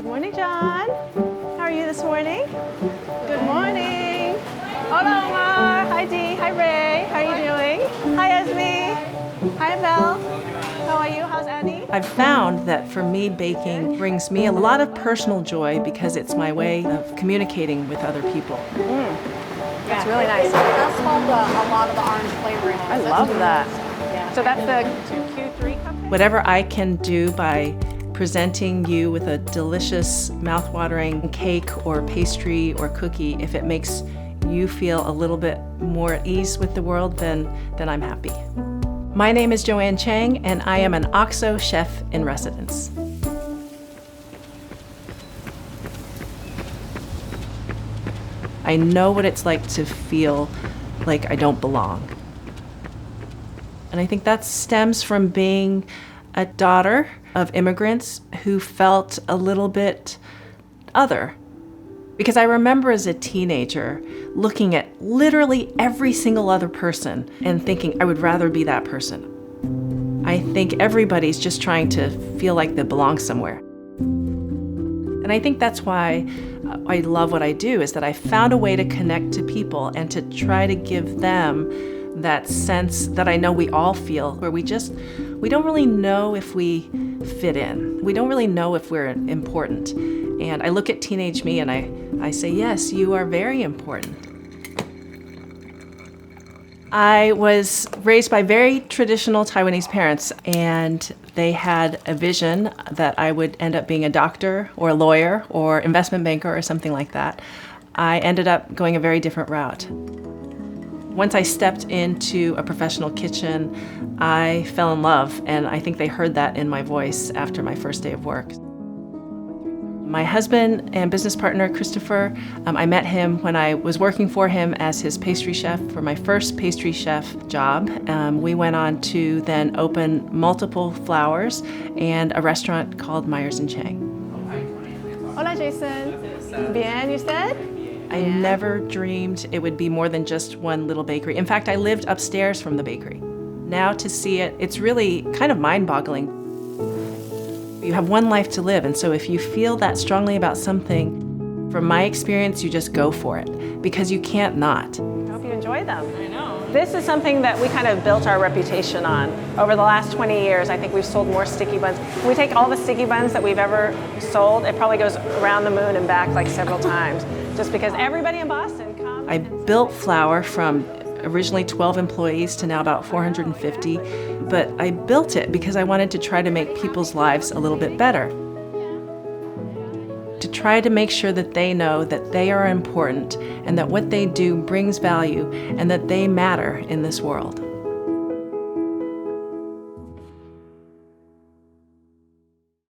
Good morning, John. How are you this morning? Good morning. Hola, Omar. Hi, Dee. Hi, Ray. How are you doing? Hi, Esme. Hi, Mel. How are you? How's Annie? I've found that for me, baking brings me a lot of personal joy because it's my way of communicating with other people. That's really nice. That's called a lot of the orange flavoring. I love that. Yeah. So that's the Q3 cupcake? Whatever I can do by presenting you with a delicious, mouth-watering cake or pastry or cookie, if it makes you feel a little bit more at ease with the world, then I'm happy. My name is Joanne Chang, and I am an OXO Chef in residence. I know what it's like to feel like I don't belong. And I think that stems from being a daughter of immigrants who felt a little bit other. Because I remember as a teenager looking at literally every single other person and thinking I would rather be that person. I think everybody's just trying to feel like they belong somewhere. And I think that's why I love what I do, is that I found a way to connect to people and to try to give them that sense that I know we all feel, where we don't really know if we fit in. We don't really know if we're important. And I look at teenage me and I say, yes, you are very important. I was raised by very traditional Taiwanese parents, and they had a vision that I would end up being a doctor or a lawyer or investment banker or something like that. I ended up going a very different route. Once I stepped into a professional kitchen, I fell in love, and I think they heard that in my voice after my first day of work. My husband and business partner, Christopher, I met him when I was working for him as his pastry chef for my first pastry chef job. We went on to then open multiple flowers and a restaurant called Myers & Chang. Hola, Jason. Bien, you said? I never dreamed it would be more than just one little bakery. In fact, I lived upstairs from the bakery. Now to see it, it's really kind of mind-boggling. You have one life to live, and so if you feel that strongly about something, from my experience, you just go for it, because you can't not. I hope you enjoy them. I know. This is something that we kind of built our reputation on. Over the last 20 years, I think we've sold more sticky buns. When we take all the sticky buns that we've ever sold, it probably goes around the moon and back like several times, just because everybody in Boston comes. I built Flour from originally 12 employees to now about 450, but I built it because I wanted to try to make people's lives a little bit better. To try to make sure that they know that they are important and that what they do brings value and that they matter in this world.